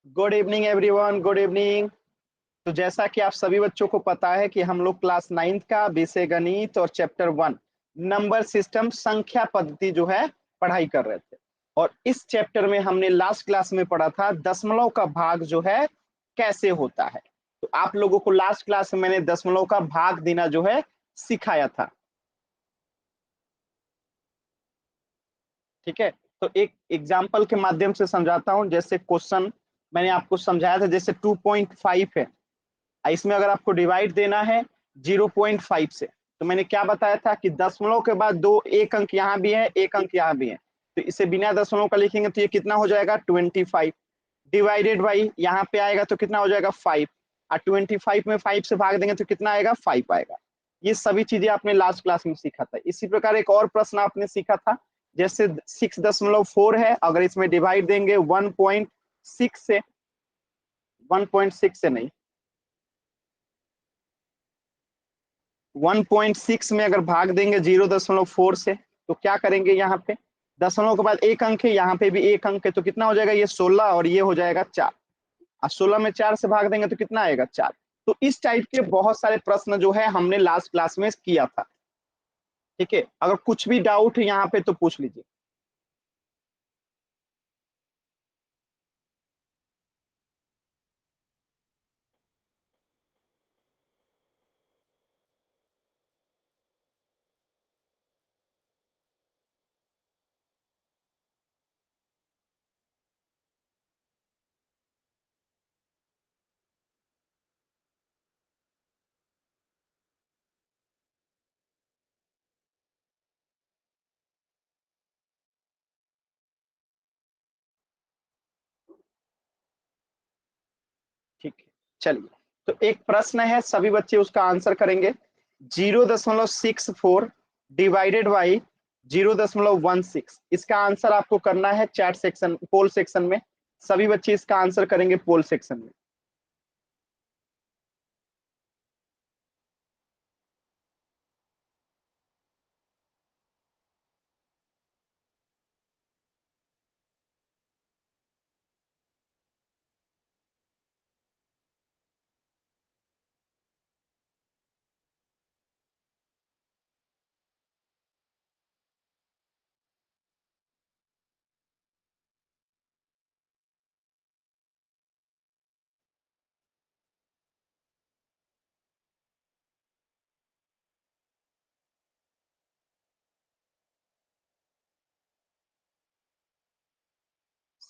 Good evening everyone, good evening. तो जैसा कि आप सभी बच्चों को पता है कि हम लोग क्लास 9th का विषय गणित और चैप्टर 1 नंबर सिस्टम संख्या पद्धति जो है पढ़ाई कर रहे थे। और इस चैप्टर में हमने लास्ट क्लास में पढ़ा था दशमलव का भाग जो है कैसे होता है। तो आप लोगों को लास्ट क्लास में मैंने दशमलव का भाग देना जो है सिखाया था। ठीक है, तो एक एग्जाम्पल के माध्यम से समझाता हूं। जैसे क्वेश्चन मैंने आपको समझाया था, जैसे 2.5 है, इसमें अगर आपको डिवाइड देना है 0.5 से, तो मैंने क्या बताया था कि दशमलव के बाद दो एक अंक यहाँ भी है, एक अंक यहाँ भी है, तो इसे बिना दशमलव का लिखेंगे तो ये कितना हो जाएगा 25 डिवाइडेड बाई यहाँ पे आएगा तो कितना हो जाएगा 5, और 25 में 5 से भाग देंगे तो कितना आएगा 5 आएगा। ये सभी चीजें आपने लास्ट क्लास में सीखा था। इसी प्रकार एक और प्रश्न आपने सीखा था, जैसे 6.4 है, अगर इसमें डिवाइड देंगे 1.6 से, 1.6 से नहीं 1.6 में अगर भाग देंगे 0.4 से, तो क्या करेंगे, यहाँ पे दशमलव के बाद एक अंक है, यहाँ पे भी एक अंक है, तो कितना हो जाएगा ये 16 और ये हो जाएगा 4, और 16 में 4 से भाग देंगे तो कितना आएगा 4। तो इस टाइप के बहुत सारे प्रश्न जो है हमने लास्ट क्लास में किया था। ठीक है, अगर कुछ भी डाउट है यहाँ पे तो पूछ लीजिए। ठीक है, चलिए। तो एक प्रश्न है, सभी बच्चे उसका आंसर करेंगे। 0.64 डिवाइडेड बाई 0.16, इसका आंसर आपको करना है चैट सेक्शन, पोल सेक्शन में। सभी बच्चे इसका आंसर करेंगे पोल सेक्शन में।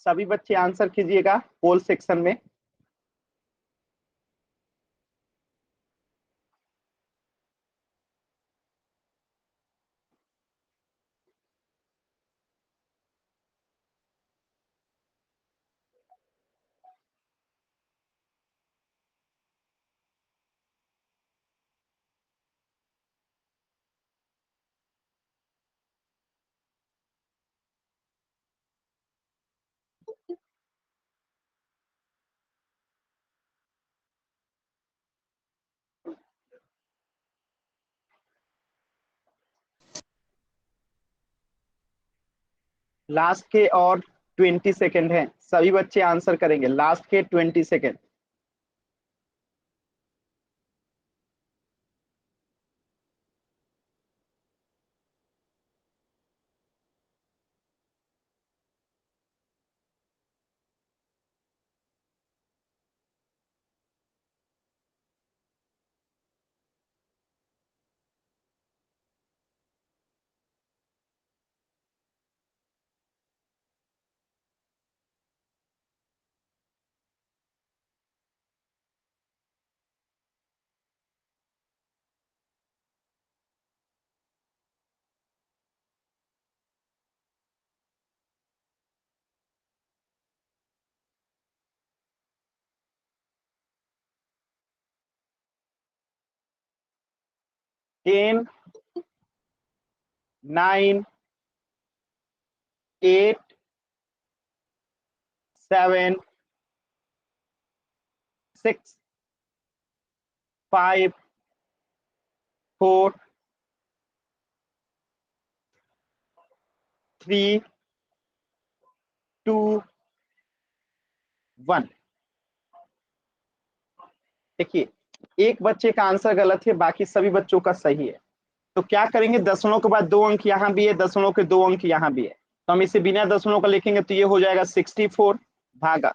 सभी बच्चे आंसर कीजिएगा पोल सेक्शन में। लास्ट के और 20 सेकेंड हैं, सभी बच्चे आंसर करेंगे लास्ट के 20 सेकेंड। टेन, 9, 8, 7, 6, 5, 4, 3, 2, 1। देखिए एक बच्चे का आंसर गलत है, बाकी सभी बच्चों का सही है। तो क्या करेंगे, दशमलव के बाद 2 अंक यहाँ भी है, दशमलव के 2 अंक यहाँ भी है, तो हम इसे बिना दशमलव का लिखेंगे तो ये हो जाएगा 64 भागा,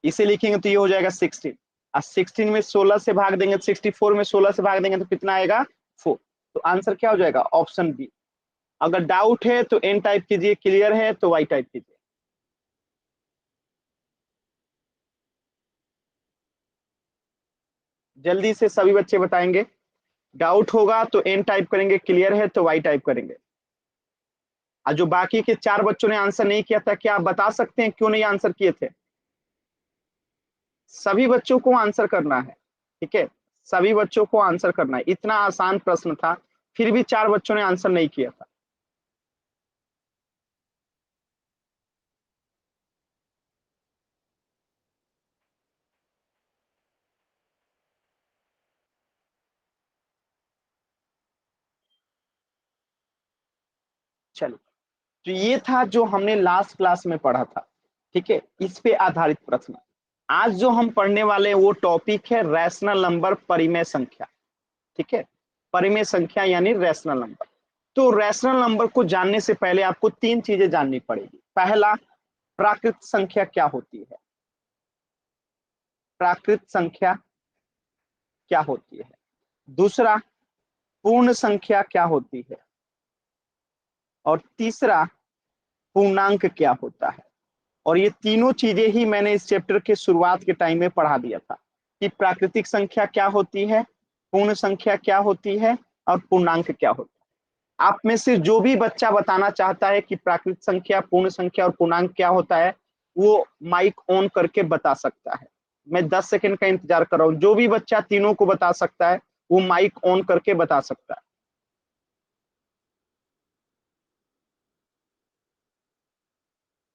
इसे लिखेंगे तो ये हो जाएगा 16। और 16 में 16 से भाग देंगे, 64 में 16 से भाग देंगे तो कितना आएगा 4। तो आंसर क्या हो जाएगा, ऑप्शन बी। अगर डाउट है तो एन टाइप कीजिए, क्लियर है तो वाई टाइप कीजिए। जल्दी से सभी बच्चे बताएंगे। डाउट होगा तो एन टाइप करेंगे, क्लियर है तो वाई टाइप करेंगे। और जो बाकी के 4 बच्चों ने आंसर नहीं किया था, क्या आप बता सकते हैं क्यों नहीं आंसर किए थे? सभी बच्चों को आंसर करना है, ठीक है, सभी बच्चों को आंसर करना है। इतना आसान प्रश्न था, फिर भी 4 बच्चों ने आंसर नहीं किया था। चलो, तो ये था जो हमने लास्ट क्लास में पढ़ा था, ठीक है, इस पे आधारित प्रश्न। आज जो हम पढ़ने वाले हैं वो टॉपिक है रैशनल नंबर, परिमेय संख्या, ठीक है, परिमेय संख्या यानी रैशनल नंबर। तो रैशनल नंबर को जानने से पहले आपको 3 चीजें जाननी पड़ेगी। पहला, प्राकृत संख्या क्या होती है, प्राकृत संख्या क्या होती है। दूसरा, पूर्ण संख्या क्या होती है। और तीसरा, पूर्णांक क्या होता है। और ये तीनों चीजें ही मैंने इस चैप्टर के शुरुआत के टाइम में पढ़ा दिया था कि प्राकृतिक संख्या क्या होती है, पूर्ण संख्या क्या होती है, और पूर्णांक क्या होता है। आप में से जो भी बच्चा बताना चाहता है कि प्राकृतिक संख्या, पूर्ण संख्या और पूर्णांक क्या होता है, वो माइक ऑन करके बता सकता है। मैं 10 सेकंड का इंतजार कर रहा हूँ, जो भी बच्चा तीनों को बता सकता है वो माइक ऑन करके बता सकता है।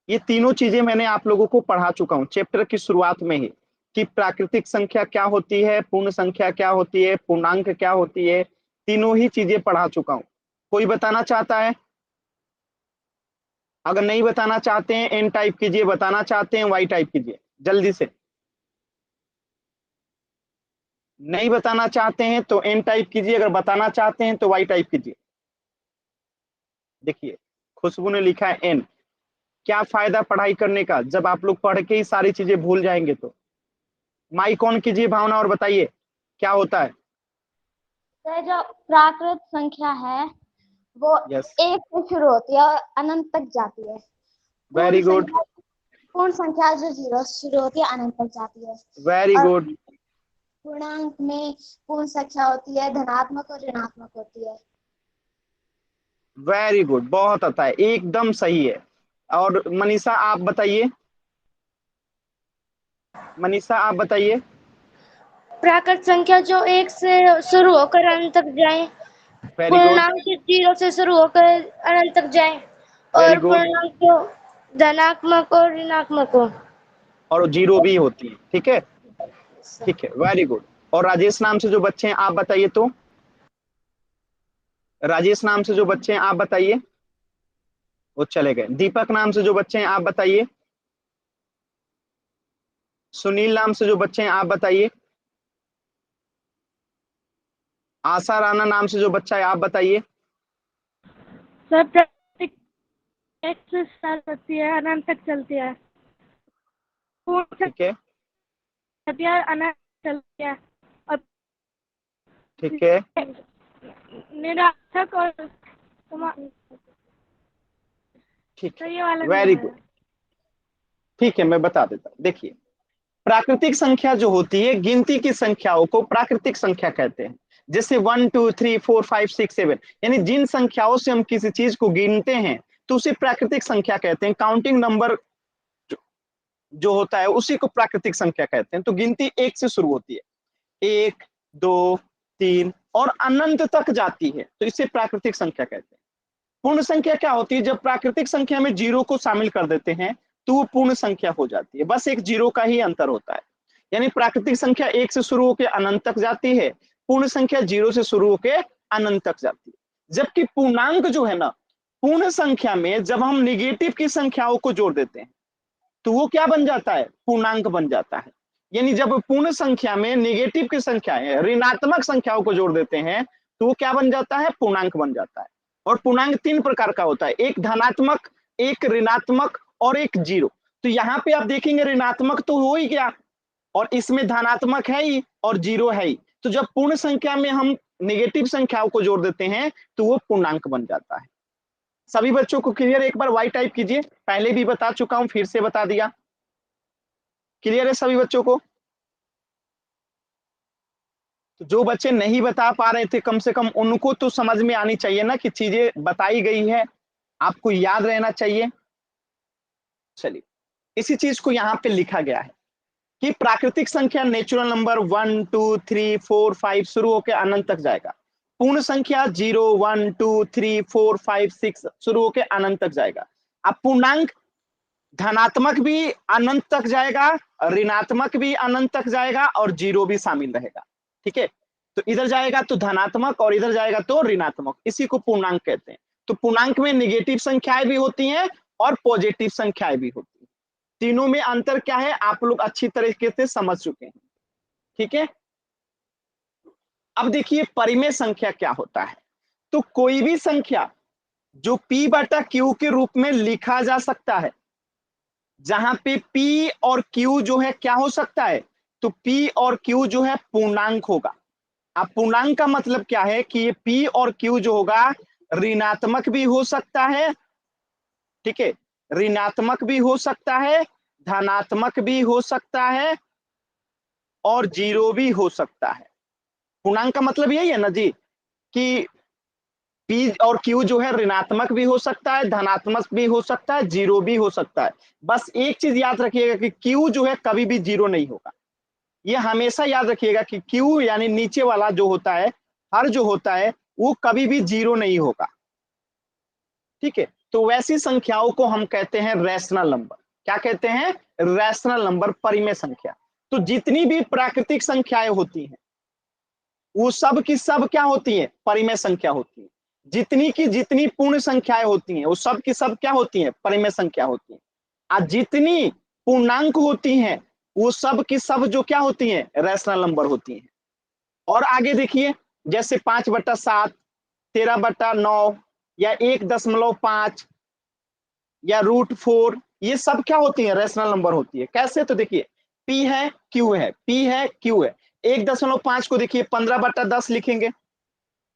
ये तीनों चीजें मैंने आप लोगों को पढ़ा चुका हूँ चैप्टर की शुरुआत में ही, कि प्राकृतिक संख्या क्या होती है, पूर्ण संख्या क्या होती है, पूर्णांक क्या होती है, तीनों ही चीजें पढ़ा चुका हूँ। कोई बताना चाहता है? अगर नहीं बताना चाहते हैं एन टाइप कीजिए, बताना चाहते हैं वाई टाइप कीजिए जल्दी से। नहीं बताना चाहते हैं तो एन टाइप कीजिए, अगर बताना चाहते हैं तो वाई टाइप कीजिए। देखिए खुशबू ने लिखा है एन। क्या फायदा पढ़ाई करने का जब आप लोग पढ़ के ही सारी चीजें भूल जाएंगे। तो माइक ऑन कीजिए भावना और बताइए क्या होता है। तो जो प्राकृत संख्या है वो यस, एक से शुरू होती है और अनंत तक जाती है। वेरी गुड, पूर्ण संख्या जो 0 से शुरू होती है अनंत तक जाती है। वेरी और गुड, पूर्णांक में पूर्ण संख्या होती है धनात्मक और ऋणात्मक होती है। वेरी गुड, बहुत अच्छा है, एकदम सही है। और मनीषा आप बताइए, मनीषा आप बताइए। प्राकृत संख्या जो 1 से शुरू होकर अनंत तक जाए, वेरी गुड, पूर्णांक 0 से शुरू होकर अनंत तक जाए, वेरी और गुड, पूर्णांक जो धनात्मक और ऋणात्मक हो। और जीरो भी होती है, ठीक है, ठीक है, वेरी गुड। और राजेश नाम से जो बच्चे हैं आप बताइए। तो राजेश नाम से जो बच्चे हैं आप बताइए, वो चले गए। दीपक नाम से जो बच्चे हैं आप बताइए। सुनील नाम से जो बच्चे हैं आप बताइए। आशा राणा नाम से जो बच्चा है आप बताइए। सर प्राकृतिक 1 से स्टार्ट होती है, अनंत तक चलती है। पूर्ण ठीक है, संख्या अनंत चलती है, और ठीक है, निरर्थक और ठीक तो है, ये वाला नहीं वेरी है। गुड। ठीक है, मैं बता देता हूँ। देखिए प्राकृतिक संख्या जो होती है, गिनती की संख्याओं को प्राकृतिक संख्या कहते हैं। जैसे 1 2 3 4 5 6 7, यानी जिन संख्याओं से हम किसी चीज को गिनते हैं तो उसे प्राकृतिक संख्या कहते हैं। काउंटिंग नंबर जो होता है उसी को प्राकृतिक संख्या कहते हैं। तो गिनती 1 से शुरू होती है, 1 2 3 और अनंत तक जाती है, तो इसे प्राकृतिक संख्या कहते हैं। पूर्ण संख्या क्या होती है, जब प्राकृतिक संख्या में जीरो को शामिल कर देते हैं तो वो पूर्ण संख्या हो जाती है। बस एक जीरो का ही अंतर होता है। यानी प्राकृतिक संख्या 1 से शुरू होकर अनंत तक जाती है, पूर्ण संख्या 0 से शुरू होकर अनंत तक जाती है। जबकि पूर्णांक जो है ना, पूर्ण संख्या में जब हम निगेटिव की संख्याओं को जोड़ देते हैं तो वो क्या बन जाता है, पूर्णांक बन जाता है। यानी जब पूर्ण संख्या में नेगेटिव की संख्या है, ऋणात्मक संख्याओं को जोड़ देते हैं तो वो क्या बन जाता है, पूर्णांक बन जाता है। और पूर्णांक 3 प्रकार का होता है, एक धनात्मक, एक ऋणात्मक और एक जीरो। तो यहाँ पे आप देखेंगे ऋणात्मक तो हो ही गया और इसमें धनात्मक है ही और जीरो है ही। तो जब पूर्ण संख्या में हम नेगेटिव संख्याओं को जोड़ देते हैं तो वो पूर्णांक बन जाता है। सभी बच्चों को क्लियर? एक बार वाई टाइप कीजिए, पहले भी बता चुका हूं, फिर से बता दिया। क्लियर है सभी बच्चों को? तो जो बच्चे नहीं बता पा रहे थे कम से कम उनको तो समझ में आनी चाहिए ना कि चीजें बताई गई है, आपको याद रहना चाहिए। चलिए, इसी चीज को यहाँ पे लिखा गया है कि प्राकृतिक संख्या नेचुरल नंबर 1 2 3 4 5 शुरू होकर अनंत तक जाएगा। पूर्ण संख्या 0 1 2 3 4 5 6 शुरू होकर अनंत तक जाएगा। अब पूर्णांक धनात्मक भी अनंत तक जाएगा, ऋणात्मक भी अनंत तक जाएगा और जीरो भी शामिल रहेगा। ठीक है, तो इधर जाएगा तो धनात्मक और इधर जाएगा तो ऋणात्मक, इसी को पूर्णांक कहते हैं। तो पूर्णांक में नेगेटिव संख्याएं भी होती हैं और पॉजिटिव संख्याएं भी होती हैं। तीनों में अंतर क्या है आप लोग अच्छी तरीके से समझ चुके हैं। ठीक है, अब देखिए परिमेय संख्या क्या होता है। तो कोई भी संख्या जो p बटा q के रूप में लिखा जा सकता है, जहां पे p और q जो है क्या हो सकता है, तो p और q जो है पूर्णांक होगा। अब पूर्णांक का मतलब क्या है कि ये p और q जो होगा ऋणात्मक भी हो सकता है, ठीक है, ऋणात्मक भी हो सकता है, धनात्मक भी हो सकता है और जीरो भी हो सकता है। पूर्णांक का मतलब यही है ना जी कि P और Q जो है ऋणात्मक भी हो सकता है, धनात्मक भी हो सकता है, जीरो भी हो सकता है। बस एक चीज याद रखिएगा कि Q जो है कभी भी जीरो नहीं होगा। ये हमेशा याद रखिएगा कि Q यानी नीचे वाला जो होता है, हर जो होता है वो कभी भी जीरो नहीं होगा। ठीक है, तो वैसी संख्याओं को हम कहते हैं रैशनल नंबर। क्या कहते हैं? रैशनल नंबर, परिमेय संख्या। तो जितनी भी प्राकृतिक संख्याएं होती हैं वो सब की सब क्या होती है? परिमेय संख्या होती है। जितनी की जितनी पूर्ण संख्याएं होती हैं वो सब की सब क्या होती हैं? परिमेय संख्या होती है। और जितनी पूर्णांक होती हैं वो सब की सब जो क्या होती हैं? रैशनल नंबर होती हैं। और आगे देखिए, जैसे 5/7, 13/9 या 1.5 या √4, ये सब क्या होती है? रैशनल नंबर होती है। कैसे? तो देखिए, P है Q है, P है Q है। 1.5 को देखिए 15/10 लिखेंगे,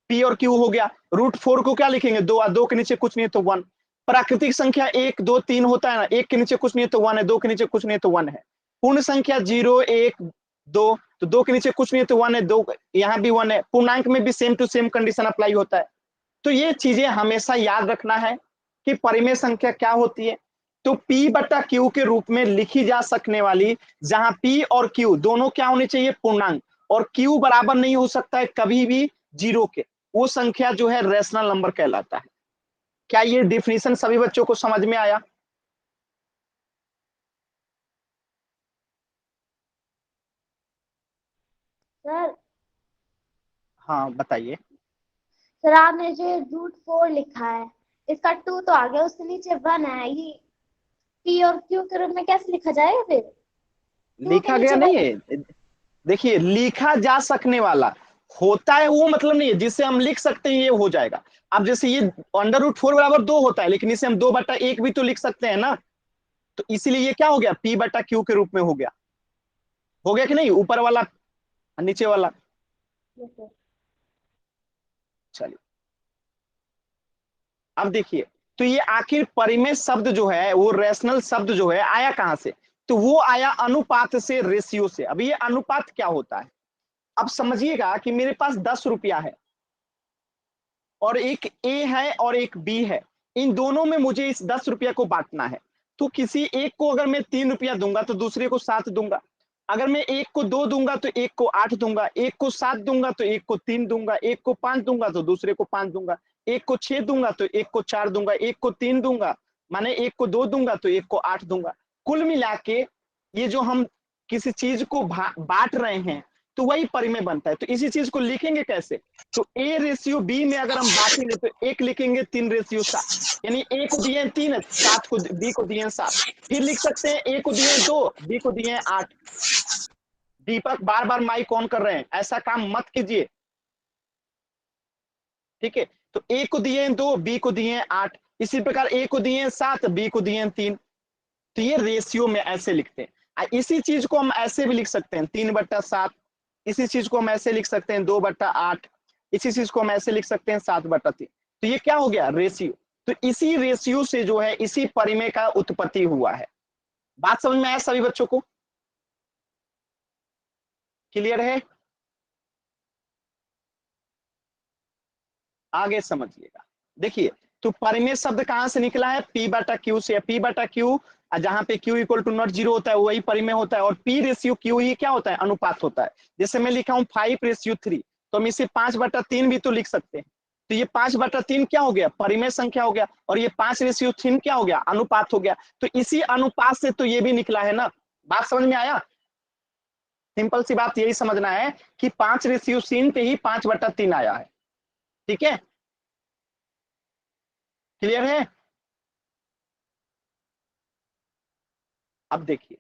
P और Q हो गया। √4 को क्या लिखेंगे? 2, 2 के नीचे कुछ नहीं है तो 1। प्राकृतिक संख्या 1 2 3 होता है ना, 1 के नीचे कुछ नहीं है तो 1 है, 2 के नीचे कुछ नहीं है तो 1 है। पूर्ण संख्या 0 1 2, तो 2 के नीचे कुछ नहीं है तो 1 है, 2 यहाँ भी 1 है। पूर्णांक में भी same to same condition apply होता है। तो ये चीजें हमेशा याद रखना है कि परिमेय संख्या क्या होती है। तो P/Q के रूप में लिखी जा सकने वाली, जहां P और Q दोनों क्या होने चाहिए? पूर्णांक, और Q बराबर नहीं हो सकता है कभी भी जीरो के, वो संख्या जो है रैशनल नंबर कहलाता है। क्या ये डिफिनीशन सभी बच्चों को समझ में आया? सर हाँ बताइए। सर आपने जो √4 लिखा है, इसका 2 तो आ गया, उसके नीचे 1 है, ये P और Q के रूप में कैसे लिखा जाएगा फिर? 2 के लिखा गया नीचे नहीं 1। है, देखिए लिखा जा सकने वाला होता है वो मतलब नहीं है जिससे हम लिख सकते हैं ये हो जाएगा। अब जैसे ये √4 बराबर 2 होता है, लेकिन इसे हम 2/1 भी तो लिख सकते हैं ना। तो इसीलिए ये क्या हो गया? P/Q के रूप में हो गया। हो गया कि नहीं? ऊपर वाला नीचे वाला। चलिए, अब देखिए, तो ये आखिर परिमेय शब्द जो है, वो रैशनल शब्द जो है आया कहां से? तो वो आया अनुपात से, रेशियो से। अब ये अनुपात क्या होता है? अब समझिएगा कि मेरे पास 10 रुपया है और एक ए है और एक बी है। इन दोनों में मुझे इस 10 रुपया को बांटना है। तो किसी एक को अगर मैं 3 रुपया दूंगा तो दूसरे को 7 दूंगा। अगर मैं एक को 2 दूंगा तो एक को 8 दूंगा, एक को 7 दूंगा तो एक को 3 दूंगा, एक को 5 दूंगा तो दूसरे को 5 दूंगा, एक को 6 दूंगा तो एक को 4 दूंगा, एक को 3 दूंगा, माने एक को 2 दूंगा तो एक को 8 दूंगा। कुल मिला के ये जो हम किसी चीज को बांट रहे हैं तो वही परिमेय बनता है। तो इसी चीज को लिखेंगे कैसे? तो A/B में अगर हम बांटेंगे तो 1 लिखेंगे 3/7, यानी A को दिए 3, 7 को B को दिए 7। फिर लिख सकते हैं A को दिए 2, B को दिए 8। दीपक बार बार माइक ऑन कर रहे हैं, ऐसा काम मत कीजिए, ठीक है। तो ए को दिए 2, बी को दिए 8, इसी प्रकार ए को दिए 7, बी को दिए 3। तो ये रेशियो में ऐसे लिखते हैं। इसी चीज को हम ऐसे भी लिख सकते हैं 3/7, इसी चीज को हम ऐसे लिख सकते हैं 2/8, इसी चीज को हम ऐसे लिख सकते हैं 7/3। तो ये क्या हो गया, रेशियो। तो इसी रेशियो से जो है इसी परिमेय का उत्पत्ति हुआ है। बात समझ में आया सभी बच्चों को, क्लियर है? आगे समझिएगा, देखिए। तो परिमेय शब्द कहां से निकला है, P/Q से। P/Q जहां पे Q इक्वल टू नॉट 0 होता है वही परिमेय होता है, और P/Q ही क्या होता है, अनुपात होता है। जैसे मैं लिखा हूं 5/3, तो हम इसे 5/3 भी तो लिख सकते हैं। तो ये 5/3 क्या हो गया, परिमेय संख्या हो गया, और ये 5/3 क्या हो गया, अनुपात हो गया। तो इसी अनुपात से तो ये भी निकला है ना। बात समझ में आया? सिंपल सी बात यही समझना है कि 5/3 पे ही 5/3 आया है, ठीक है, क्लियर है? अब देखिए,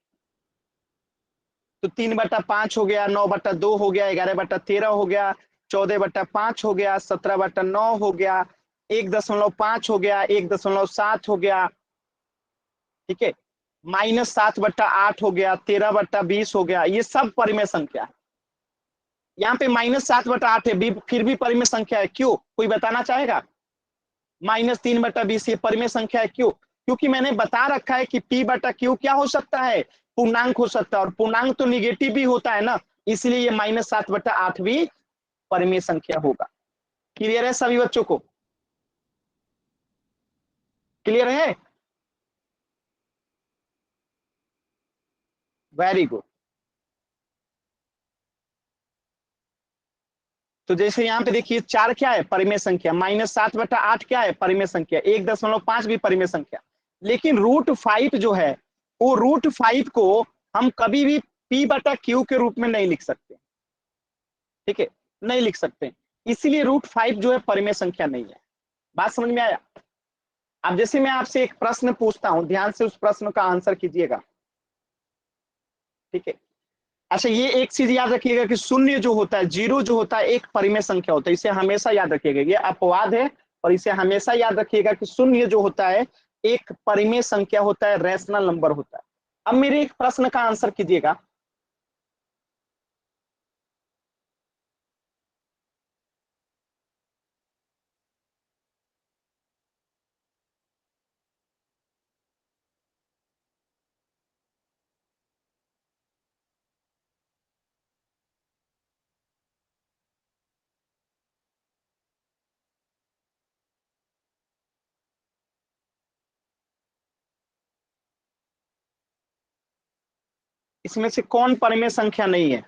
तो 3/5 हो गया, 9/2 हो गया, 11/13 हो गया, 14/5 हो गया, 17/9 हो गया, 1.5 हो गया, 1.7 हो गया, ठीक है, -7/8 हो गया, 13/20 हो गया। ये सब परिमेय संख्या है। यहाँ पे -7/8 है, फिर भी परिमेय संख्या है। क्यों, कोई बताना चाहेगा? -3/20 ये परिमेय संख्या है, क्यों? क्योंकि मैंने बता रखा है कि P/Q क्या हो सकता है, पूर्णांक हो सकता है, और पूर्णांक तो निगेटिव भी होता है ना, इसलिए ये -7/8 भी परिमेय संख्या होगा। क्लियर है सभी बच्चों को, क्लियर है? Very good. तो जैसे यहाँ पे देखिए 4 क्या है, परिमेय संख्या, -7/8 क्या है, परिमेय संख्या, 1.5 भी परिमेय संख्या। लेकिन √5 जो है, वो √5 को हम कभी भी P/Q के रूप में नहीं लिख सकते, ठीक है, नहीं लिख सकते, इसीलिए √5 जो है परिमेय संख्या नहीं है। बात समझ में आया? अब जैसे मैं आपसे एक प्रश्न पूछता हूं, ध्यान से उस प्रश्न का आंसर कीजिएगा, ठीक है। अच्छा, ये एक चीज याद रखिएगा कि शून्य जो होता है, जीरो जो होता है, एक परिमेय संख्या होता है, इसे हमेशा याद रखिएगा, ये अपवाद है, और इसे हमेशा याद रखिएगा कि शून्य जो होता है एक परिमेय संख्या होता है, रैशनल नंबर होता है। अब मेरे एक प्रश्न का आंसर कीजिएगा, इसमें से कौन परिमेय संख्या नहीं है?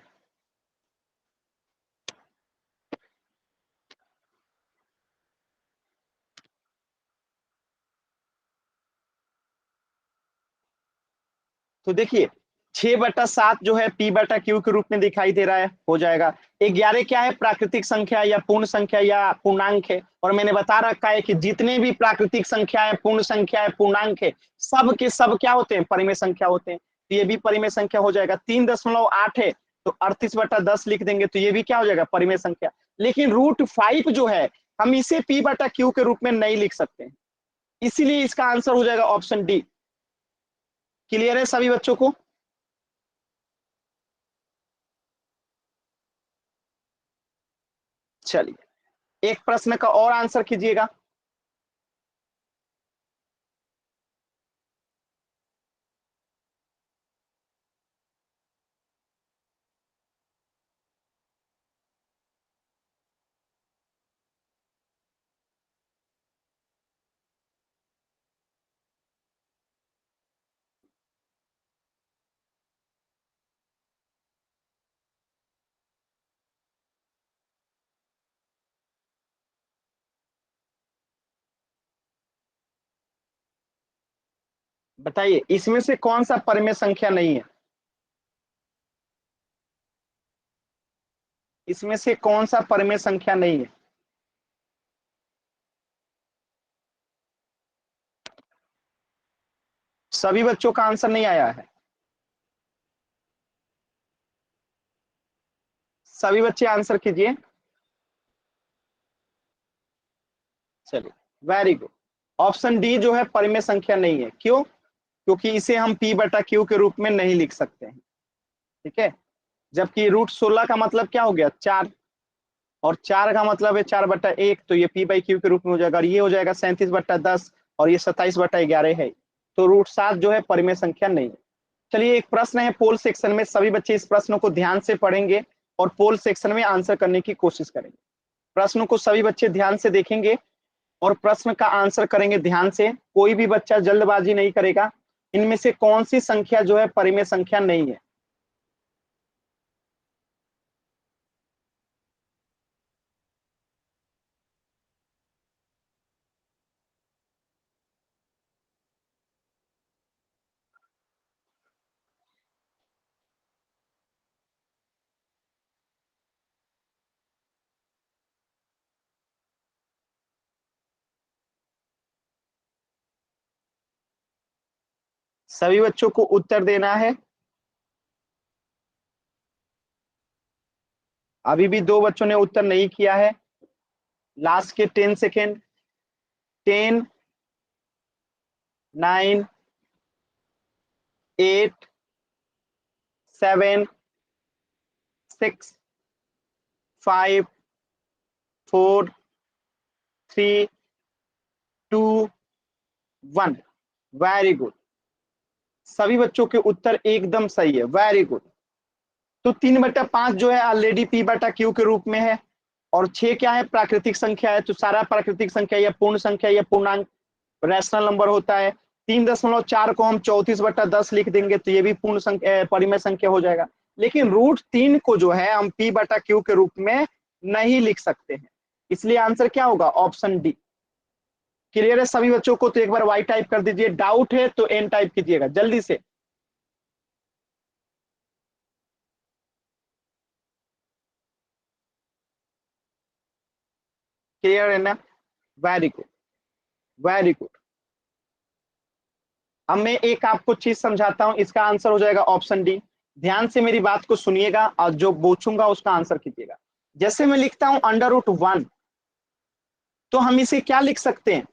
तो देखिए 6/7 जो है P/Q के रूप में दिखाई दे रहा है, हो जाएगा। 11 क्या है, प्राकृतिक संख्या या पूर्ण संख्या या पूर्णांक है, और मैंने बता रखा है कि जितने भी प्राकृतिक संख्या है, पूर्ण संख्या है, पूर्णांक है, सब के सब क्या होते हैं, परिमेय संख्या होते हैं। तो ये भी परिमेय संख्या हो जाएगा। 3.8 है, तो 38/10 लिख देंगे, तो ये भी क्या हो जाएगा, परिमेय संख्या। लेकिन √5 जो है, हम इसे P/Q के रूप में नहीं लिख सकते, इसीलिए इसका आंसर हो जाएगा ऑप्शन डी। क्लियर है सभी बच्चों को? चलिए, एक प्रश्न का और आंसर कीजिएगा। बताइए, इसमें से कौन सा परिमेय संख्या नहीं है? इसमें से कौन सा परिमेय संख्या नहीं है? सभी बच्चों का आंसर नहीं आया है? सभी बच्चे आंसर कीजिए। चलिए, वेरी गुड। ऑप्शन डी जो है परिमेय संख्या नहीं है। क्यों? क्योंकि इसे हम पी बटा क्यू के रूप में नहीं लिख सकते हैं। ठीक है, जबकि √16 का मतलब क्या हो गया? 4, और 4 का मतलब है 4/1, तो ये पी बाई क्यू के रूप में हो जाएगा, और ये हो जाएगा 37/10, और ये 27/11 है। तो √7 जो है परिमेय संख्या नहीं है। चलिए, एक प्रश्न है पोल सेक्शन में, सभी बच्चे इस प्रश्न को ध्यान से पढ़ेंगे और पोल सेक्शन में आंसर करने की कोशिश करेंगे। प्रश्न को सभी बच्चे ध्यान से देखेंगे और प्रश्न का आंसर करेंगे ध्यान से। कोई भी बच्चा जल्दबाजी नहीं करेगा। इनमें से कौन सी संख्या जो है परिमेय संख्या नहीं है? सभी बच्चों को उत्तर देना है। अभी भी 2 बच्चों ने उत्तर नहीं किया है। लास्ट के 10 सेकेंड। 10, 9, 8, 7, 6, 5, 4, 3, 2, 1। वेरी गुड, सभी बच्चों के उत्तर एकदम सही है। Very good. तो 3/5 जो है ऑलरेडी पी बटा क्यू के रूप में है, और 6 क्या है? प्राकृतिक संख्या है। तो सारा प्राकृतिक संख्या या पूर्ण संख्या या पूर्णांक रैशनल नंबर होता है। 3.4 को हम 34/10 लिख देंगे, तो ये भी पूर्ण संख्या परिमेय संख्या हो जाएगा। लेकिन √3 को जो है हम पी बटा क्यू के रूप में नहीं लिख सकते हैं, इसलिए आंसर क्या होगा? Option D. क्लियर है सभी बच्चों को? तो एक बार वाई टाइप कर दीजिए, डाउट है तो एन टाइप कीजिएगा जल्दी से। क्लियर है ना? Very good, very good. अब मैं एक आपको चीज समझाता हूं, इसका आंसर हो जाएगा ऑप्शन डी। ध्यान से मेरी बात को सुनिएगा और जो पूछूंगा उसका आंसर कीजिएगा। जैसे मैं लिखता हूं √1, तो हम इसे क्या लिख सकते हैं?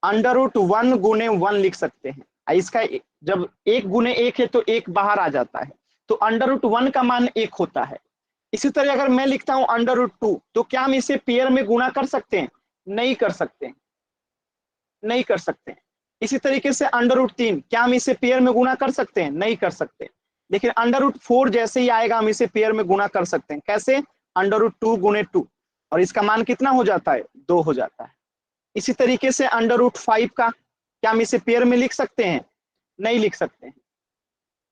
√1 गुने 1 लिख सकते हैं। इसका जब 1 गुने 1 है तो 1 बाहर आ जाता है, तो √1 का मान 1 होता है। इसी तरह अगर मैं लिखता हूं √2, तो क्या हम इसे पेयर में गुणा कर सकते हैं? नहीं कर सकते हैं, नहीं कर सकते हैं। इसी तरीके से √3, क्या हम इसे पेयर में गुणा कर सकते हैं? नहीं कर सकते। लेकिन √4 जैसे ही आएगा हम इसे पेयर में गुणा कर सकते हैं। कैसे? √2 गुने 2, और इसका मान कितना हो जाता है? 2 हो जाता है। इसी तरीके से √5 का क्या हम इसे पेयर में लिख सकते हैं? नहीं लिख सकते हैं।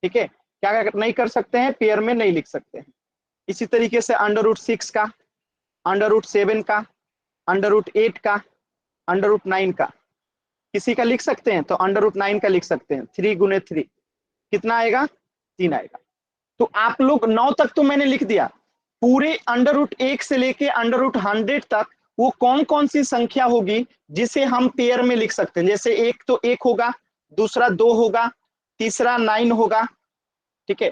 ठीक है, क्या नहीं कर सकते हैं? पेयर में नहीं लिख सकते हैं। इसी तरीके से √6 का, √7 का, √8 का, √9 का, किसी का लिख सकते हैं? तो √9 का लिख सकते हैं। 3 गुने 3 कितना आएगा? 3 आएगा। तो आप लोग 9 तक तो मैंने लिख दिया। पूरे √1 से लेके √100 तक वो कौन कौन सी संख्या होगी जिसे हम पेयर में लिख सकते हैं? जैसे एक तो 1 होगा, दूसरा 2 होगा, तीसरा 9 होगा। ठीक है,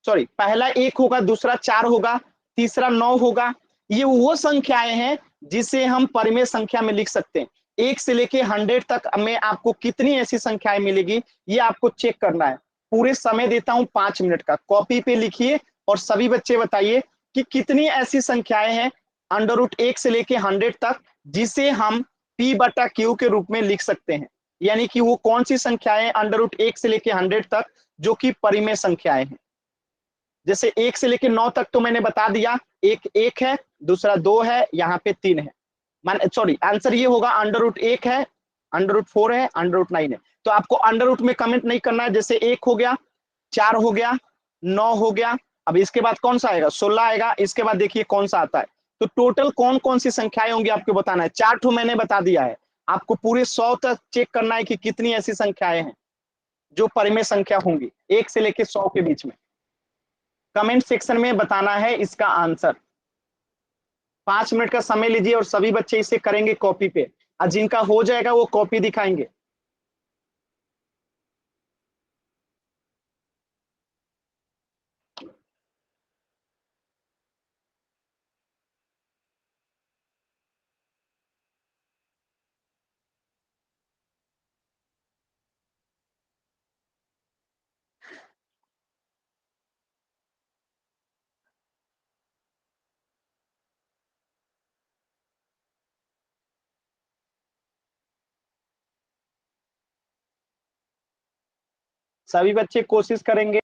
सॉरी, पहला 1 होगा, दूसरा 4 होगा, तीसरा 9 होगा। ये वो संख्याएं हैं जिसे हम परिमेय संख्या में लिख सकते हैं। 1 से लेके 100 तक में आपको कितनी ऐसी संख्याएं मिलेगी, ये आपको चेक करना है। पूरे समय देता हूं 5 मिनट का, कॉपी पे लिखिए और सभी बच्चे बताइए कि कितनी ऐसी संख्याएं हैं √1 से लेके 100 तक जिसे हम पी बटा क्यू के रूप में लिख सकते हैं। यानी कि वो कौन सी संख्याएं √1 से लेके 100 तक जो कि परिमेय संख्याएं हैं। जैसे 1 से लेके 9 तक तो मैंने बता दिया, एक 1 है, दूसरा 2 है, यहाँ पे 3 है। मान सॉरी, आंसर ये होगा √1 है, √4 है, √9 है। तो आपको अंडर में कमेंट नहीं करना है। जैसे 1 हो गया, 4 हो गया, 9 हो गया, अब इसके बाद कौन सा आएगा? 16 आएगा। इसके बाद देखिए कौन सा आता है। तो टोटल कौन कौन सी संख्याएं होंगी आपको बताना है। 4 ठो मैंने बता दिया है, आपको पूरे 100 तक चेक करना है कि कितनी ऐसी संख्याएं हैं जो परिमेय संख्या होंगी 1 से लेके 100 के बीच में। कमेंट सेक्शन में बताना है इसका आंसर। 5 मिनट का समय लीजिए और सभी बच्चे इसे करेंगे कॉपी पे, और जिनका हो जाएगा वो कॉपी दिखाएंगे। सभी बच्चे कोशिश करेंगे।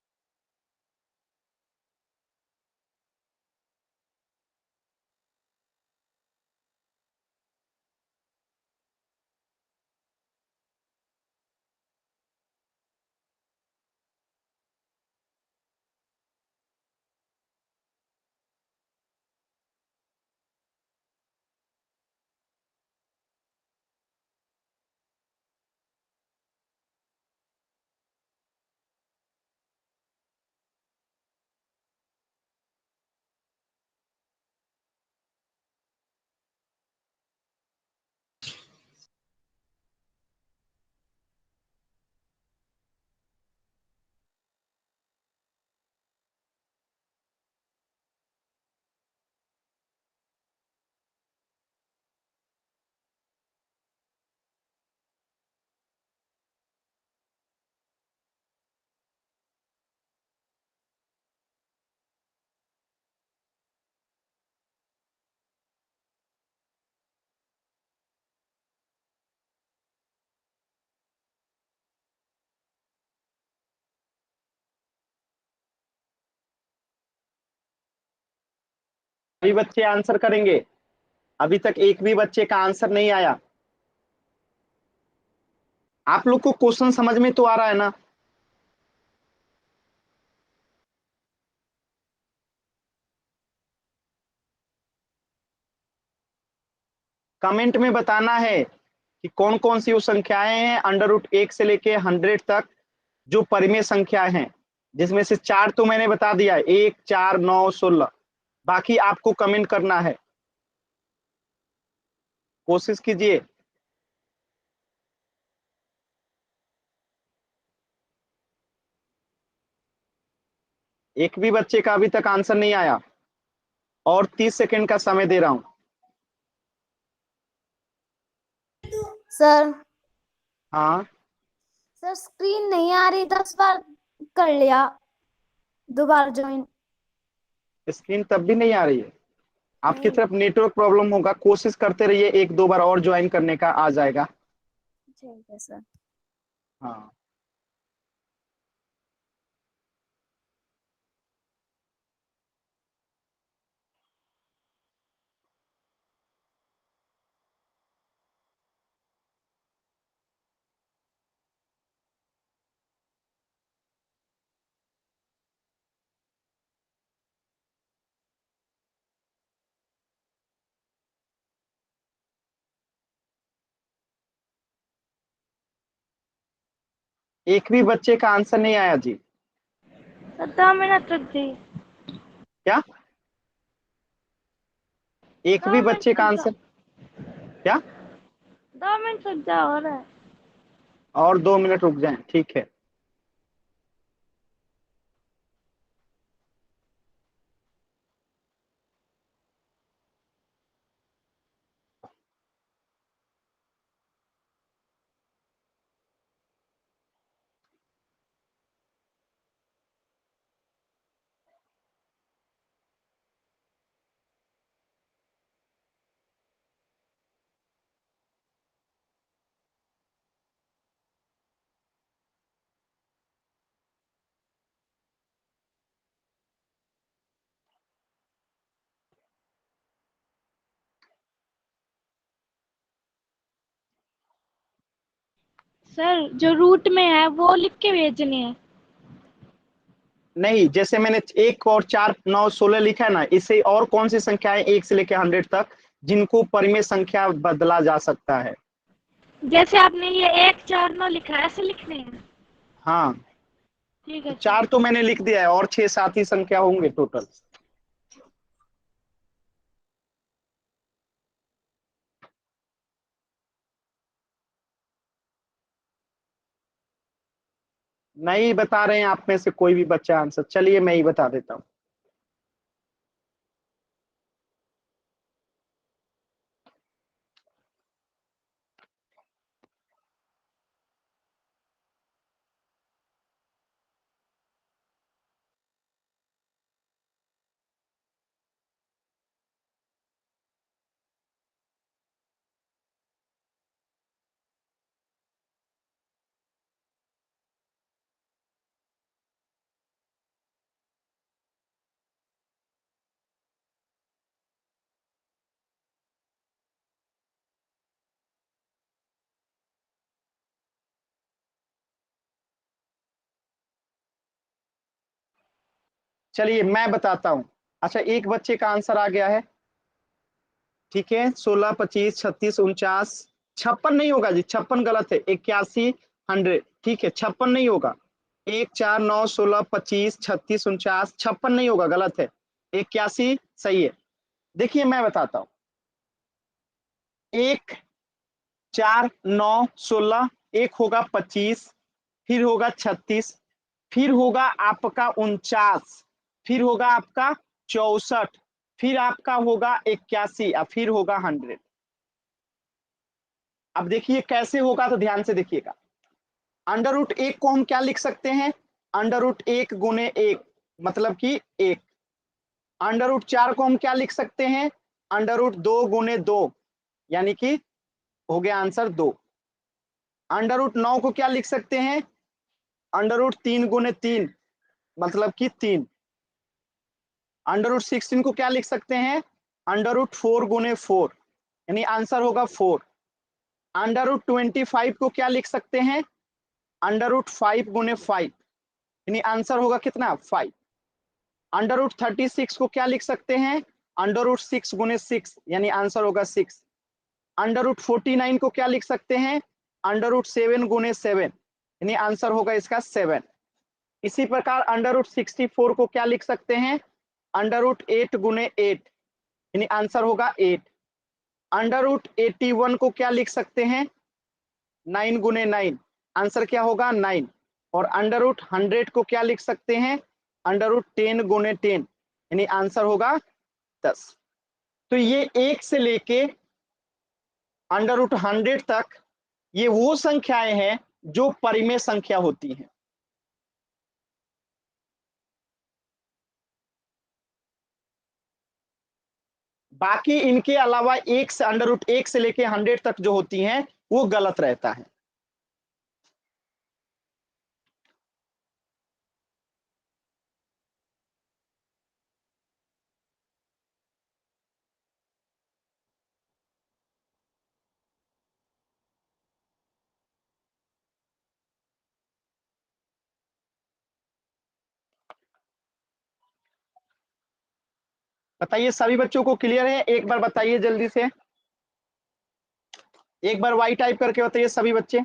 सभी बच्चे आंसर करेंगे। अभी तक एक भी बच्चे का आंसर नहीं आया। आप लोग को क्वेश्चन समझ में तो आ रहा है ना? कमेंट में बताना है कि कौन कौन सी वो संख्याएं हैं अंडर रूट 1 से लेके 100 तक जो परिमेय संख्याएं हैं, जिसमें से 4 तो मैंने बता दिया है, 1, 4, 9, 16। बाकी आपको कमेंट करना है, कोशिश कीजिए। एक भी बच्चे का अभी तक आंसर नहीं आया और 30 सेकंड का समय दे रहा हूं। सर हाँ, सर स्क्रीन नहीं आ रही, 10 बार कर लिया, दोबारा ज्वाइन। स्क्रीन तब भी नहीं आ रही है। आपकी नहीं। तरफ नेटवर्क प्रॉब्लम होगा, कोशिश करते रहिए, एक दो बार और ज्वाइन करने का आ जाएगा। ठीक है सर। हाँ, एक भी बच्चे का आंसर नहीं आया जी। सर 2 मिनट रुक जाइए। क्या? एक भी 2 मिनट बच्चे का रुक आंसर? जाओ, क्या? 2 मिनट रुक जाओ, हो रहा है। और 2 मिनट रुक जाएं, ठीक है। सर जो रूट में है वो लिख के भेजनी है। नहीं, जैसे मैंने 1 और 4, 9, 16 लिखा है ना, इससे और कौन सी संख्याएं 1 से लेकर 100 तक जिनको परिमेय संख्या बदला जा सकता है? जैसे आपने ये 149 लिखा है, ऐसे लिखने हैं। हाँ, ठीक तो है सर। 4 तो मैंने लिख दिया है और 6, 7 ही संख्या होंगे टोटल। नहीं बता रहे हैं आप में से कोई भी बच्चा आंसर, चलिए मैं ही बता देता हूँ। चलिए मैं बताता हूं। अच्छा, एक बच्चे का आंसर आ गया है, ठीक है, 16, 25, 36, 49, 56 नहीं होगा जी, 56 गलत है, 81, 100, ठीक है, 56 नहीं होगा। 1, 4, 9, 16, 25, 36, 49, 56 नहीं होगा, गलत है, 81 सही है। देखिए मैं बताता हूँ, 1, 4, 9, 16, एक होगा 25, फिर होगा 36, फिर होगा आपका 49, फिर होगा आपका 64, फिर आपका होगा 81 और फिर होगा 100। अब देखिए कैसे होगा, तो ध्यान से देखिएगा। अंडर रूट 1 को हम क्या लिख सकते हैं, अंडर रूट 1 गुने 1 मतलब कि 1। अंडर रूट 4 को हम क्या लिख सकते हैं, अंडर रूट 2 गुने 2 यानी कि हो गया आंसर 2। अंडर रूट 9 को क्या लिख सकते हैं, अंडर रूट 3 गुने 3 मतलब कि 3। अंडर रूट 16 को क्या लिख सकते हैं, अंडर रूट 4 गुने 4 यानी आंसर होगा 4। अंडर रूट 25 को क्या लिख सकते हैं, अंडर रूट 5 गुने 5 यानी आंसर होगा कितना, 5। अंडर रूट 36 को क्या लिख सकते हैं, अंडर रूट 6 गुने 6 यानी आंसर होगा 6। अंडर रूट 49 को क्या लिख सकते हैं, अंडर रूट 7 गुने 7 यानी आंसर होगा इसका 7। इसी प्रकार अंडर रूट 64 को क्या लिख सकते हैं, अंडर रूट 8 गुने 8 यानी आंसर होगा 8। अंडर रूट 81 को क्या लिख सकते हैं, 9 गुने 9 आंसर क्या होगा 9। और अंडर रूट 100 को क्या लिख सकते हैं, अंडर रूट 10 गुने 10 यानी आंसर होगा 10। तो ये 1 से लेके अंडर रूट 100 तक ये वो संख्याएं हैं जो परिमेय संख्या होती हैं। बाकी इनके अलावा 1 से अंडर रूट 1 से लेके 100 तक जो होती हैं वो गलत रहता है। बताइए सभी बच्चों को क्लियर है, एक बार बताइए जल्दी से, एक बार वाई टाइप करके बताइए सभी बच्चे।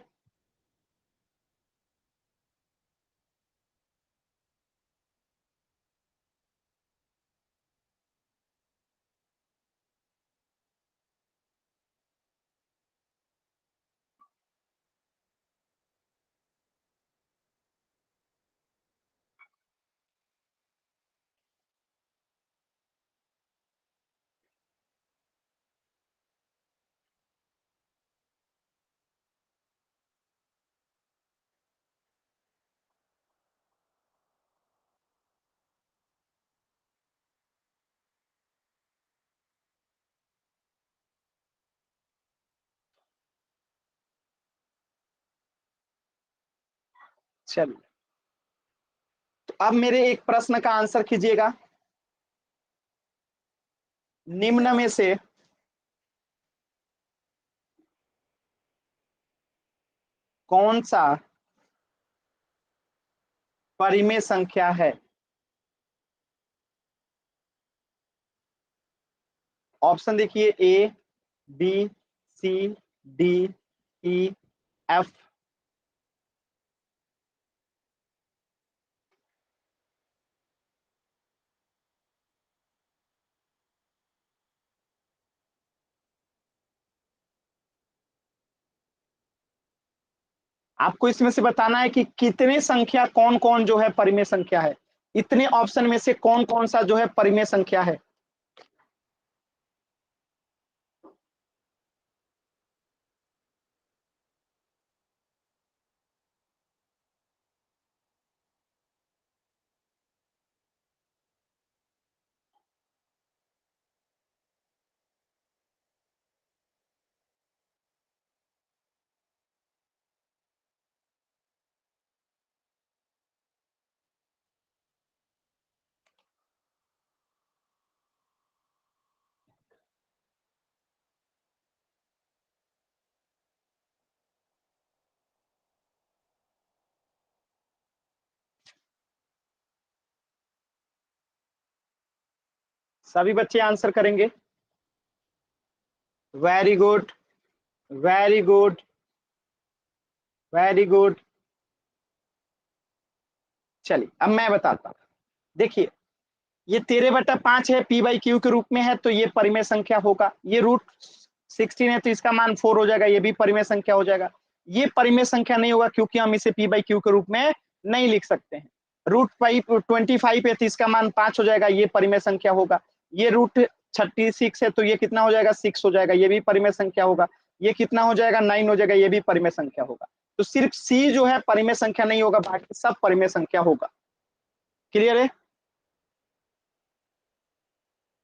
चलिए, तो अब मेरे एक प्रश्न का आंसर कीजिएगा, निम्न में से कौन सा परिमेय संख्या है। ऑप्शन देखिए, ए, बी, सी, डी, ई, एफ। आपको इसमें से बताना है कि कितने संख्या कौन कौन जो है परिमेय संख्या है, इतने ऑप्शन में से कौन कौन सा जो है परिमेय संख्या है। सभी बच्चे आंसर करेंगे। Very good, very good, very good. चलिए अब मैं बताता हूं। देखिए ये 13/5 है, पी बाई क्यू के रूप में है, तो ये परिमेय संख्या होगा। ये √16 है तो इसका मान 4 हो जाएगा, ये भी परिमेय संख्या हो जाएगा। ये परिमेय संख्या नहीं होगा क्योंकि हम इसे पी बाई क्यू के रूप में नहीं लिख सकते हैं। √25 है तो इसका मान 5 हो जाएगा, ये परिमेय संख्या होगा। ये √36 है तो ये कितना हो जाएगा, 6 हो जाएगा, ये भी परिमेय संख्या होगा। ये कितना हो जाएगा, 9 हो जाएगा, ये भी परिमेय संख्या होगा। तो सिर्फ सी जो है परिमेय संख्या नहीं होगा, बाकी सब परिमेय संख्या होगा। क्लियर है?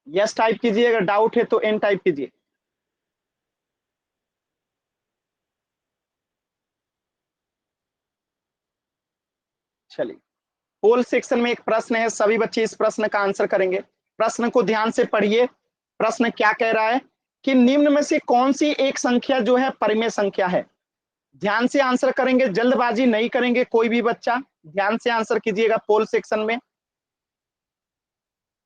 यस टाइप कीजिए, अगर डाउट है तो एन टाइप कीजिए। चलिए पोल सेक्शन में एक प्रश्न है, सभी बच्चे इस प्रश्न का आंसर करेंगे। प्रश्न को ध्यान से पढ़िए। प्रश्न क्या कह रहा है कि निम्न में से कौन सी एक संख्या जो है परिमेय संख्या है। ध्यान से आंसर करेंगे, जल्दबाजी नहीं करेंगे कोई भी बच्चा। ध्यान से आंसर कीजिएगा पोल सेक्शन में।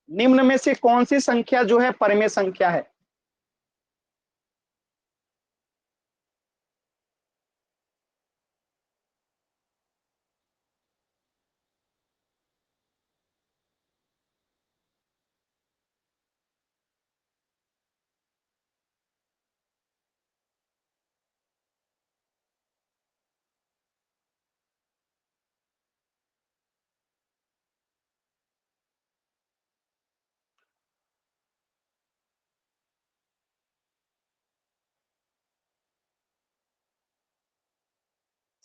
निम्न में से कौन सी संख्या जो है परिमेय संख्या है।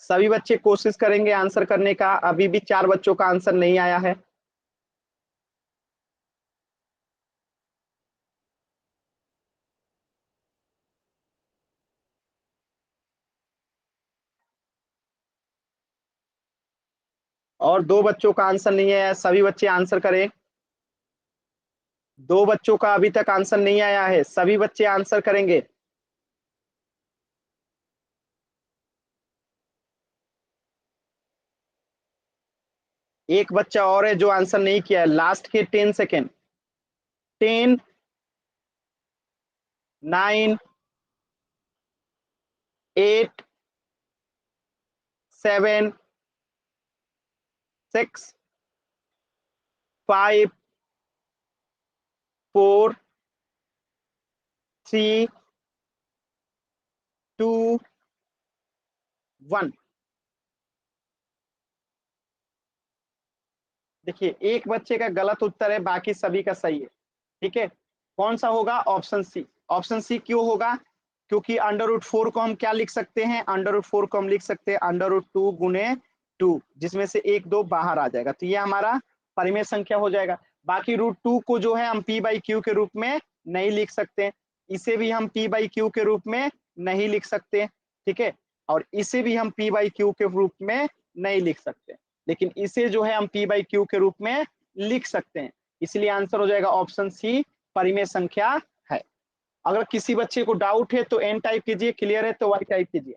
सभी बच्चे कोशिश करेंगे आंसर करने का। अभी भी 4 बच्चों का आंसर नहीं आया है। और 2 बच्चों का आंसर नहीं आया, सभी बच्चे आंसर करें। 2 बच्चों का अभी तक आंसर नहीं आया है, सभी बच्चे आंसर करेंगे। एक बच्चा और है जो आंसर नहीं किया है, लास्ट के 10 सेकेंड। 10, 9, 8, 7, 6, 5, 4, 3, 2, 1। देखिए एक बच्चे का गलत उत्तर है, बाकी सभी का सही है। ठीक है, कौन सा होगा, ऑप्शन सी। ऑप्शन सी क्यों होगा, क्योंकि √4 को हम क्या लिख सकते हैं, √4 को हम लिख सकते हैं √2 गुने 2, जिसमें से 1 2 बाहर आ जाएगा, तो ये हमारा परिमेय संख्या हो जाएगा। बाकी √2 को जो है हम पी बाई क्यू के रूप में नहीं लिख सकते, इसे भी हम पी बाई क्यू के रूप में नहीं लिख सकते। ठीक है, और इसे भी हम पी बाई क्यू के रूप में नहीं लिख सकते, लेकिन इसे जो है हम पी बाई क्यू के रूप में लिख सकते हैं। इसलिए आंसर हो जाएगा ऑप्शन सी, परिमेय संख्या है। अगर किसी बच्चे को डाउट है तो एन टाइप कीजिए, क्लियर है तो वाई टाइप कीजिए।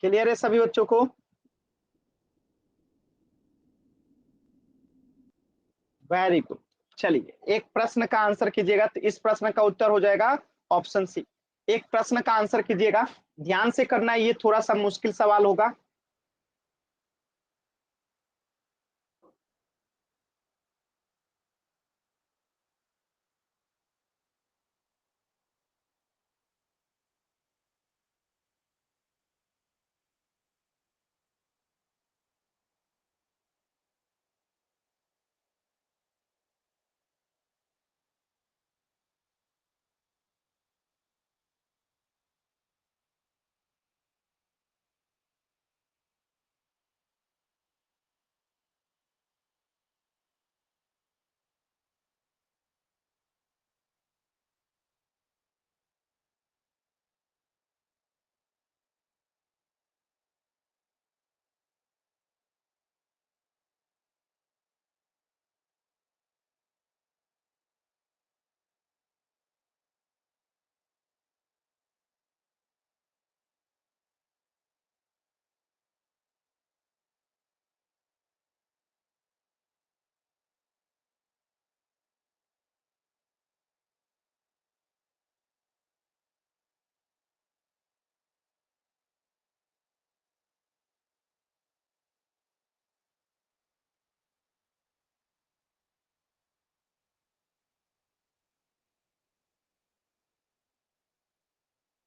क्लियर है सभी बच्चों को? Very good. चलिए एक प्रश्न का आंसर कीजिएगा, तो इस प्रश्न का उत्तर हो जाएगा ऑप्शन सी। एक प्रश्न का आंसर कीजिएगा, ध्यान से करना है, ये थोड़ा सा मुश्किल सवाल होगा।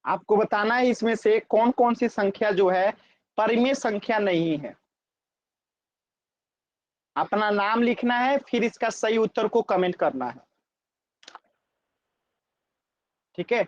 आपको बताना है इसमें से कौन कौन सी संख्या जो है परिमेय संख्या नहीं है। अपना नाम लिखना है, फिर इसका सही उत्तर को कमेंट करना है, ठीक है।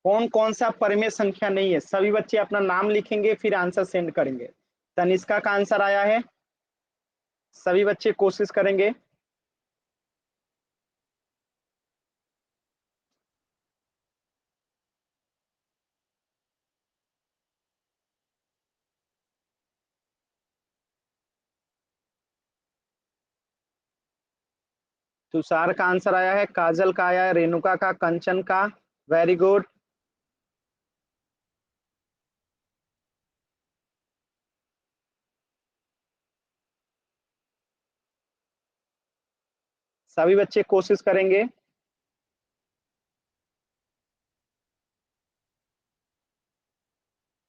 कौन कौन सा परिमेय संख्या नहीं है, सभी बच्चे अपना नाम लिखेंगे फिर आंसर सेंड करेंगे। तनिष्का का आंसर आया है, सभी बच्चे कोशिश करेंगे। तुषार का आंसर आया है, काजल का आया है, रेणुका का, कंचन का, वेरी गुड। सभी बच्चे कोशिश करेंगे।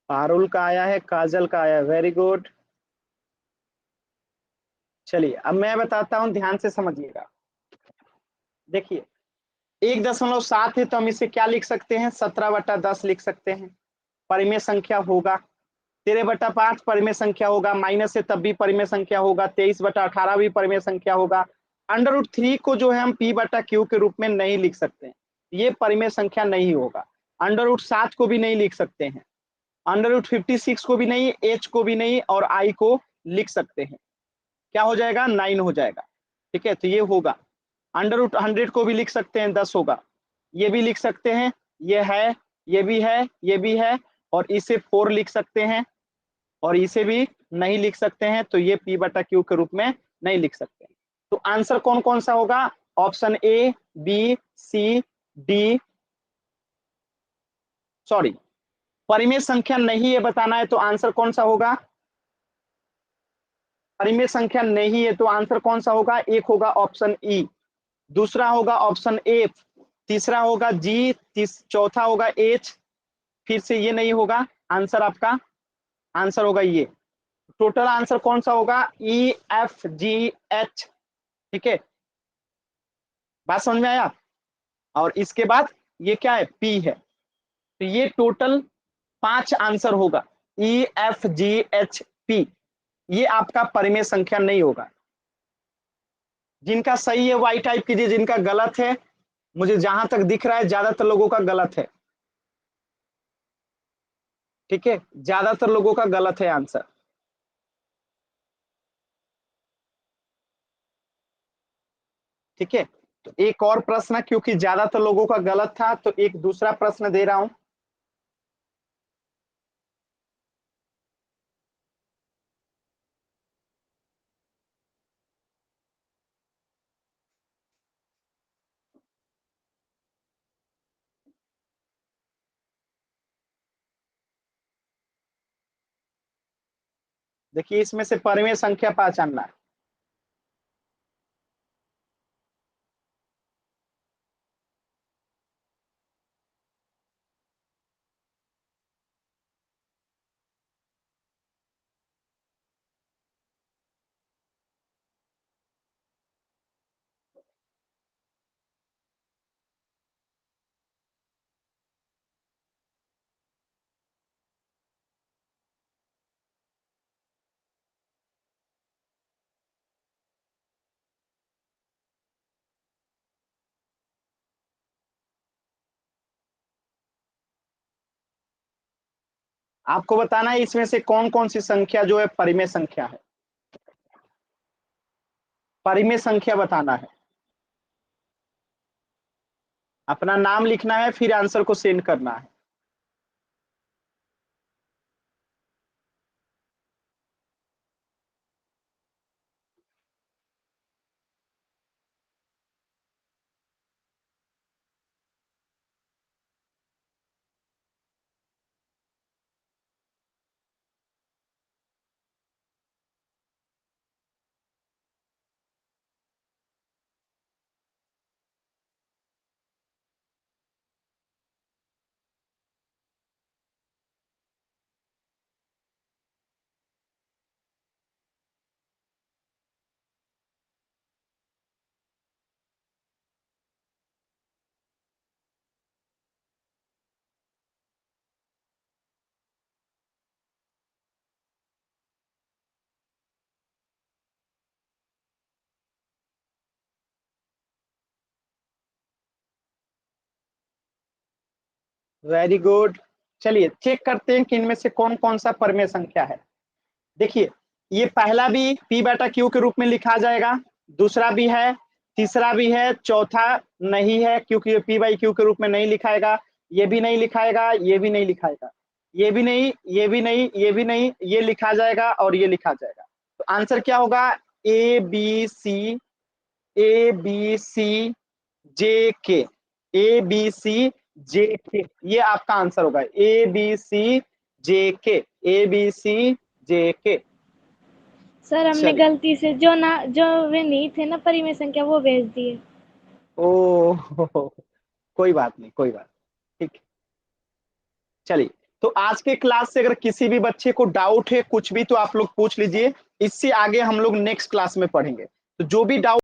पारुल का आया है, काजल का आया है, वेरी गुड। चलिए अब मैं बताता हूं, ध्यान से समझिएगा। देखिए 1.7 है तो हम इसे क्या लिख सकते हैं, 17/10 लिख सकते हैं, परिमेय संख्या होगा। 13/5 परिमेय संख्या होगा, माइनस है तब भी परिमेय संख्या होगा। 23/18 भी परिमेय संख्या होगा। √3 को जो है हम p/q के रूप में नहीं लिख सकते हैं, ये परिमेय संख्या नहीं होगा। √7 को भी नहीं लिख सकते हैं, √56 को भी नहीं, h को भी नहीं, और i को लिख सकते हैं। क्या हो जाएगा, 9 हो जाएगा, ठीक है। तो ये होगा। √100 को भी लिख सकते हैं, 10 होगा। ये भी लिख सकते हैं, ये है, ये भी है, ये भी है, और इसे 4 लिख सकते हैं, और इसे भी नहीं लिख सकते हैं, तो ये p/q के रूप में नहीं लिख सकते हैं। तो आंसर कौन कौन सा होगा, option A, B, C, D, sorry परिमेय संख्या नहीं है बताना है, तो आंसर कौन सा होगा, परिमेय संख्या नहीं है तो आंसर कौन सा होगा, एक होगा ऑप्शन ई, दूसरा होगा ऑप्शन ए, तीसरा होगा जी, चौथा होगा एच, फिर से ये नहीं होगा। आंसर आपका आंसर होगा ये। टोटल आंसर कौन सा होगा, ई, एफ, जी, एच, ठीक है। बात समझ में आया। और इसके बाद ये क्या है, पी है। तो ये टोटल 5 आंसर होगा, ई, एफ, जी, एच, पी। ये आपका परिमेय संख्या नहीं होगा। जिनका सही है वाई टाइप कीजिए, जिनका गलत है, मुझे जहां तक दिख रहा है ज्यादातर लोगों का गलत है, ठीक है, ज्यादातर लोगों का गलत है आंसर, ठीक है। तो एक और प्रश्न, क्योंकि ज्यादातर लोगों का गलत था तो एक दूसरा प्रश्न दे रहा हूं। देखिए इसमें से परिमेय संख्या पहचानना है। आपको बताना है इसमें से कौन कौन सी संख्या जो है परिमेय संख्या है, परिमेय संख्या बताना है। अपना नाम लिखना है, फिर आंसर को सेंड करना है। Very good. चलिए चेक करते हैं कि इनमें से कौन कौन सा परमेय संख्या है। देखिए ये पहला भी पी बटा क्यू के रूप में लिखा जाएगा, दूसरा भी है, तीसरा भी है, चौथा नहीं है क्योंकि ये पी बाई क्यू के रूप में नहीं लिखाएगा, ये भी नहीं लिखाएगा, ये भी नहीं लिखाएगा, ये भी नहीं, ये भी नहीं, ये भी नहीं, ये लिखा जाएगा और ये लिखा जाएगा। तो आंसर क्या होगा? ए बी सी, ए बी सी जे के, ए बी सी जे के, ये आपका आंसर होगा, ए बी सी जे के, ए बी सी जे के। सर हमने चलिए। गलती से जो वे नहीं थे ना परिमेय संख्या वो भेज दिए। ओ कोई बात नहीं, कोई बात नहीं, ठीक है। चलिए, तो आज के क्लास से अगर किसी भी बच्चे को डाउट है कुछ भी तो आप लोग पूछ लीजिए, इससे आगे हम लोग नेक्स्ट क्लास में पढ़ेंगे। तो जो भी डाउट